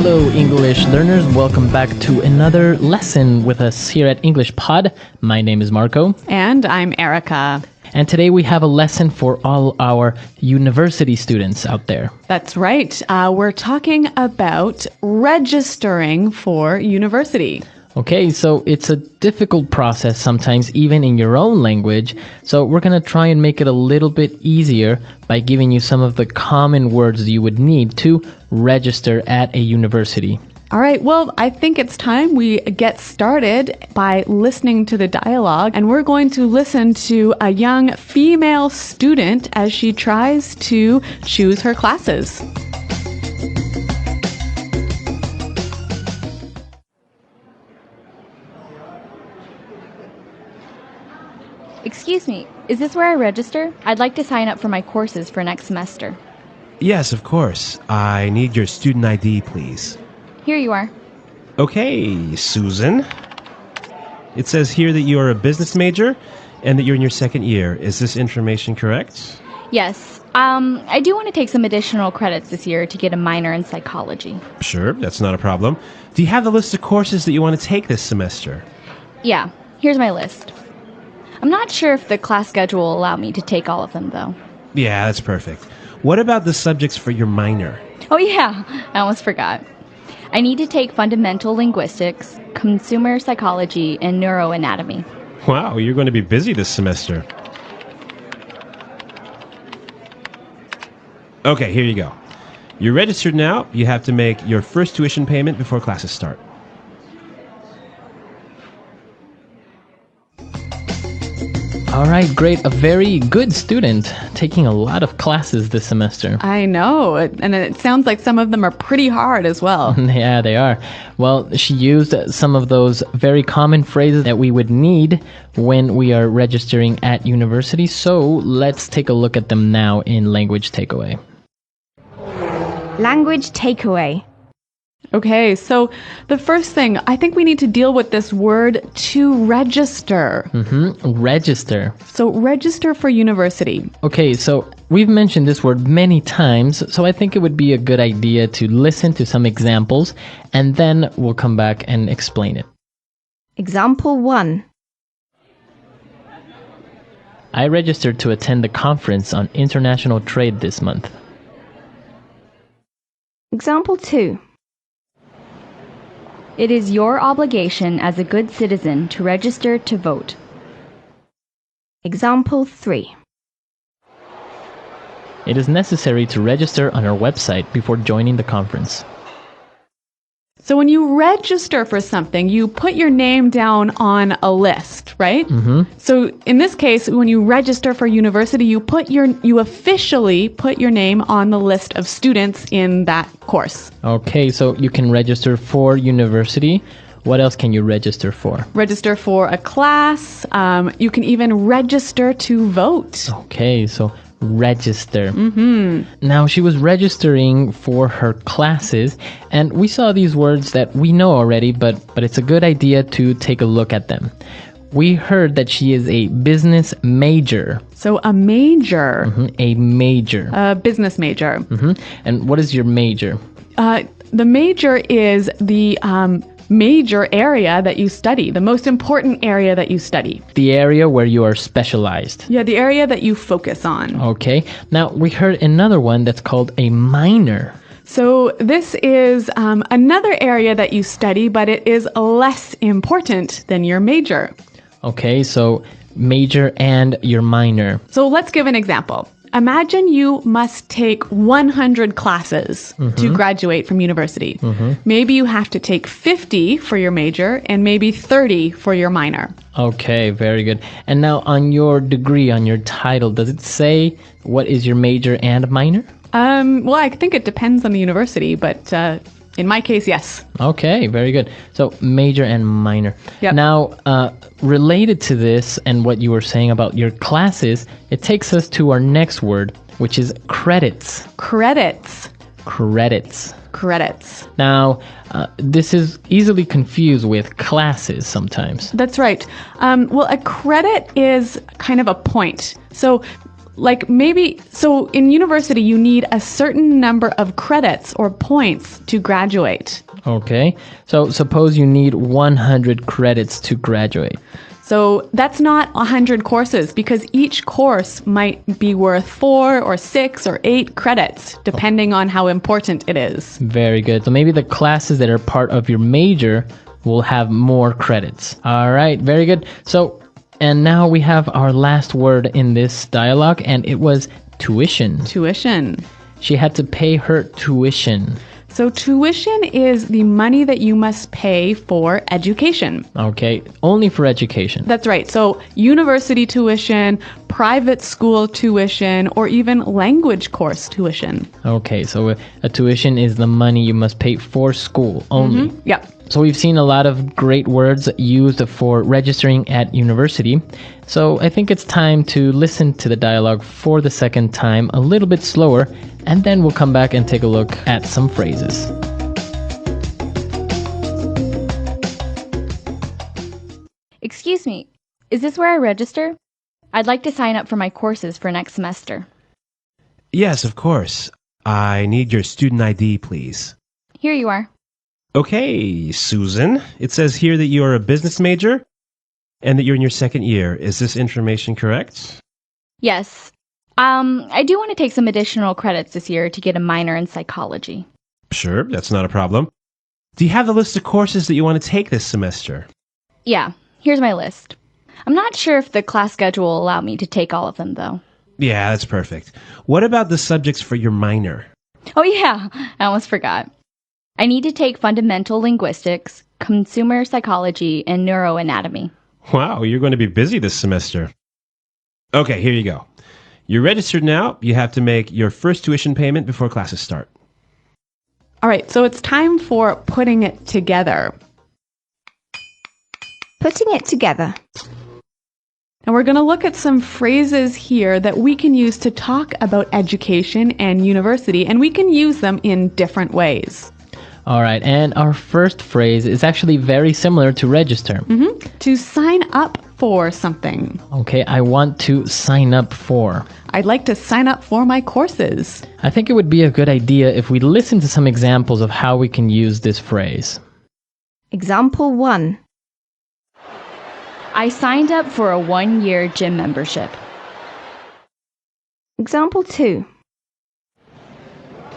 Hello, English learners. Welcome back to another lesson with us here at English Pod. My name is Marco. And I'm Erica. And today we have a lesson for all our university students out there. That's right. We're talking about registering for university. Okay, so it's a difficult process sometimes, even in your own language. So we're going to try and make it a little bit easier by giving you some of the common words you would need to register at a university. All right, well, I think it's time we get started by listening to the dialogue. And we're going to listen to a young female student as she tries to choose her classes. Excuse me, is this where I register? I'd like to sign up for my courses for next semester. Yes, of course. I need your student ID, please. Here you are. Okay, Susan. It says here that you are a business major and that you're in your second year. Is this information correct? Yes. I do want to take some additional credits this year to get a minor in psychology. Sure, that's not a problem. Do you have the list of courses that you want to take this semester? Yeah, here's my list. I'm not sure if the class schedule will allow me to take all of them, though. Yeah, that's perfect. What about the subjects for your minor? Oh yeah, I almost forgot. I need to take fundamental linguistics, consumer psychology, and neuroanatomy. Wow, you're going to be busy this semester. Okay, here you go. You're registered now. You have to make your first tuition payment before classes start. All right, great. A very good student, taking a lot of classes this semester. I know, and it sounds like some of them are pretty hard as well. Yeah, they are. Well, she used some of those very common phrases that we would need when we are registering at university. So let's take a look at them now in Language Takeaway. Language takeaway. Okay, so the first thing, I think we need to deal with this word to register. Register. So register for university. Okay, so we've mentioned this word many times, so I think it would be a good idea to listen to some examples, and then we'll come back and explain it. Example 1. I registered to attend the conference on international trade this month. Example 2. It is your obligation as a good citizen to register to vote. Example 3. It is necessary to register on our website before joining the conference. So when you register for something, you put your name down on a list, right? So in this case, when you register for university, you officially put your name on the list of students in that course. Okay, so you can register for university. What else can you register for? Register for a class. You can even register to vote. Okay, so register. Now, she was registering for her classes, and we saw these words that we know already, but it's a good idea to take a look at them. We heard that she is a business major. So a major. A major. A business major. And what is your major? The major is the major area that you study, the most important area that you study. The area where you are specialized. Yeah, the area that you focus on. Okay. Now, we heard another one that's called a minor. So this is another area that you study, but it is less important than your major. Okay, so major and your minor. So let's give an example. Imagine you must take 100 classes to graduate from university. Maybe you have to take 50 for your major and maybe 30 for your minor. Okay, very good. And now on your degree, on your title, does it say what is your major and minor? Well, I think it depends on the university, but in my case, yes. Okay, very good. So major and minor. Yep. Now, related to this and what you were saying about your classes, it takes us to our next word, which is credits. Credits. Credits. Credits. Now, this is easily confused with classes sometimes. That's right. Well, a credit is kind of a point. So Like maybe, so in university, you need a certain number of credits or points to graduate. Okay. So suppose you need 100 credits to graduate. So that's not 100 courses because each course might be worth 4 or 6 or 8 credits, depending on how important it is. Very good. So maybe the classes that are part of your major will have more credits. All right. Very good. So, and now we have our last word in this dialogue, and it was tuition. Tuition. She had to pay her tuition. So tuition is the money that you must pay for education. Okay, only for education. That's right. So university tuition, private school tuition, or even language course tuition. Okay, so a tuition is the money you must pay for school only. Yep. So we've seen a lot of great words used for registering at university. So I think it's time to listen to the dialogue for the second time a little bit slower, and then we'll come back and take a look at some phrases. Excuse me, is this where I register? I'd like to sign up for my courses for next semester. Yes, of course. I need your student ID, please. Here you are. Okay, Susan. It says here that you are a business major and that you're in your second year. Is this information correct? Yes. I do want to take some additional credits this year to get a minor in psychology. Sure, that's not a problem. Do you have the list of courses that you want to take this semester? Yeah, here's my list. I'm not sure if the class schedule will allow me to take all of them, though. Yeah, that's perfect. What about the subjects for your minor? Oh yeah, I almost forgot. I need to take fundamental linguistics, consumer psychology, and neuroanatomy. Wow, you're going to be busy this semester. Okay, here you go. You're registered now. You have to make your first tuition payment before classes start. All right, so it's time for putting it together. Putting it together. And we're going to look at some phrases here that we can use to talk about education and university, and we can use them in different ways. All right, and our first phrase is actually very similar to register. To sign up for something. Okay, I want to sign up for. I'd like to sign up for my courses. I think it would be a good idea if we listen to some examples of how we can use this phrase. Example 1. I signed up for a 1-year gym membership. Example 2.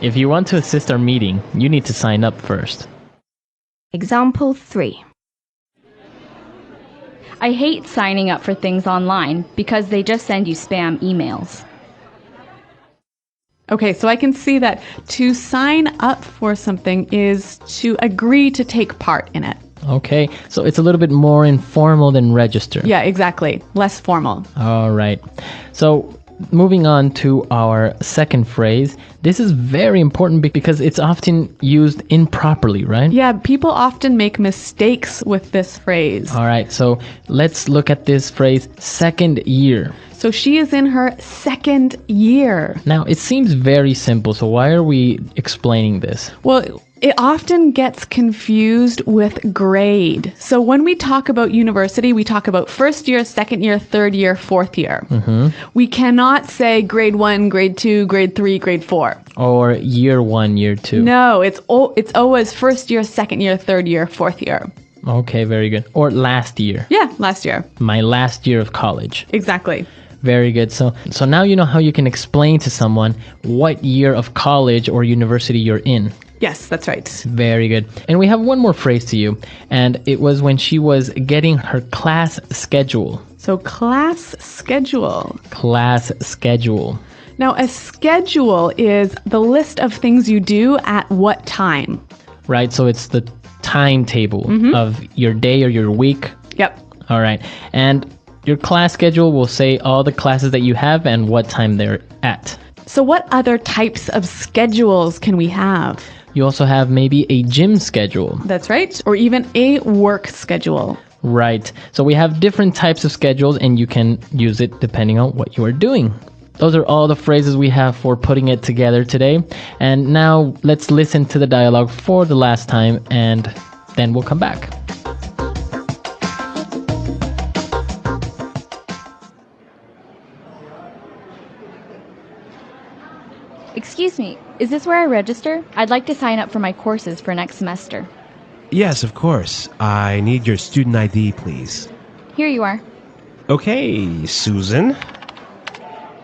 If you want to assist our meeting, you need to sign up first. Example 3. I hate signing up for things online because they just send you spam emails. Okay, so I can see that to sign up for something is to agree to take part in it. Okay, so it's a little bit more informal than register. Yeah, exactly. Less formal. All right. So moving on to our second phrase. This is very important because it's often used improperly, right? Yeah, people often make mistakes with this phrase. All right, so let's look at this phrase, second year. So she is in her second year. Now, it seems very simple, so why are we explaining this? Well, it often gets confused with grade. So when we talk about university, we talk about first year, second year, third year, fourth year. We cannot say grade 1, grade 2, grade 3, grade 4. Or year 1, year 2. No, it's always first year, second year, third year, fourth year. Okay, very good. Or last year. Yeah, last year. My last year of college. Exactly. Very good. So now you know how you can explain to someone what year of college or university you're in. Yes, that's right. Very good. And we have one more phrase to you, and it was when she was getting her class schedule. So class schedule. Class schedule. Now, a schedule is the list of things you do at what time. Right, so it's the timetable of your day or your week. Yep. All right. And your class schedule will say all the classes that you have and what time they're at. So what other types of schedules can we have? You also have maybe a gym schedule. That's right. Or even a work schedule. Right. So we have different types of schedules and you can use it depending on what you are doing. Those are all the phrases we have for putting it together today. And now let's listen to the dialogue for the last time and then we'll come back. Excuse me, is this where I register? I'd like to sign up for my courses for next semester. Yes, of course. I need your student ID, please. Here you are. Okay, Susan.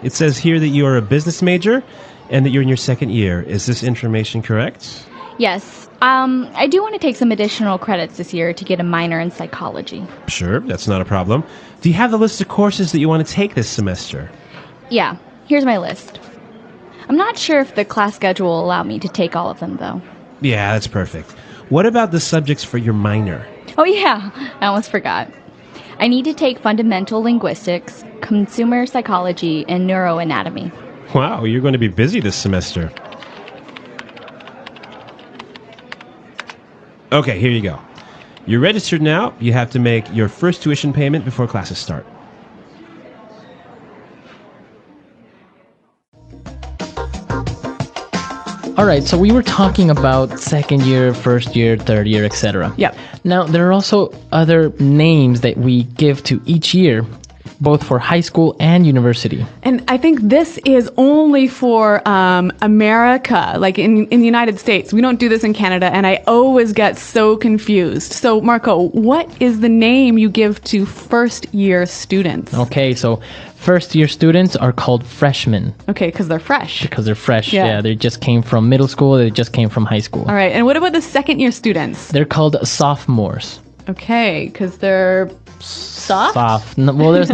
It says here that you are a business major and that you're in your second year. Is this information correct? Yes, I do want to take some additional credits this year to get a minor in psychology. Sure, that's not a problem. Do you have the list of courses that you want to take this semester? Yeah, here's my list. I'm not sure if the class schedule will allow me to take all of them, though. Yeah, that's perfect. What about the subjects for your minor? Oh yeah, I almost forgot. I need to take fundamental linguistics, consumer psychology, and neuroanatomy. Wow, you're going to be busy this semester. Okay, here you go. You're registered now. You have to make your first tuition payment before classes start. All right, so we were talking about second year, first year, third year, etc. Yep. Now, there are also other names that we give to each year, both for high school and university. And I think this is only for America, like in the United States. We don't do this in Canada, and I always get so confused. So, Marco, what is the name you give to first-year students? Okay, so first year students are called freshmen Okay, because they're fresh. because they're fresh. Yeah. Yeah, they just came from middle school, they just came from high school. All right, and what about the second-year students? They're called sophomores. Okay, because they're soft? Soft. No, well, it's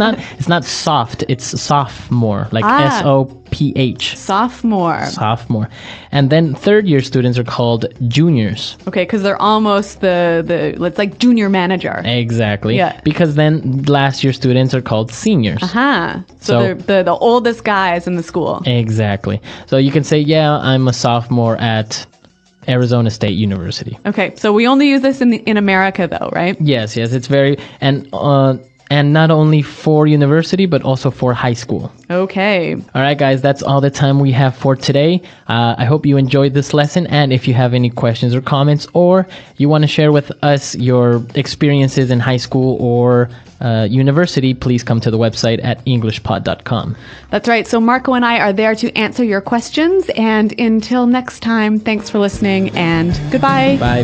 not soft, it's sophomore, like Ah. SOPH. Sophomore. Sophomore. And then third year students are called juniors. Okay, because they're almost it's like junior manager. Exactly. Yeah. Because then last year students are called seniors. Huh. So So- they're the oldest guys in the school. Exactly. So you can say, yeah, I'm a sophomore at Arizona State University. Okay, so we only use this in America, though, right? Yes, it's very and not only for university but also for high school. Okay. All right, guys, that's all the time we have for today. I hope you enjoyed this lesson, and if you have any questions or comments, or you want to share with us your experiences in high school or university, please come to the website at englishpod.com. That's right. So Marco and I are there to answer your questions. And until next time, thanks for listening and goodbye. Bye.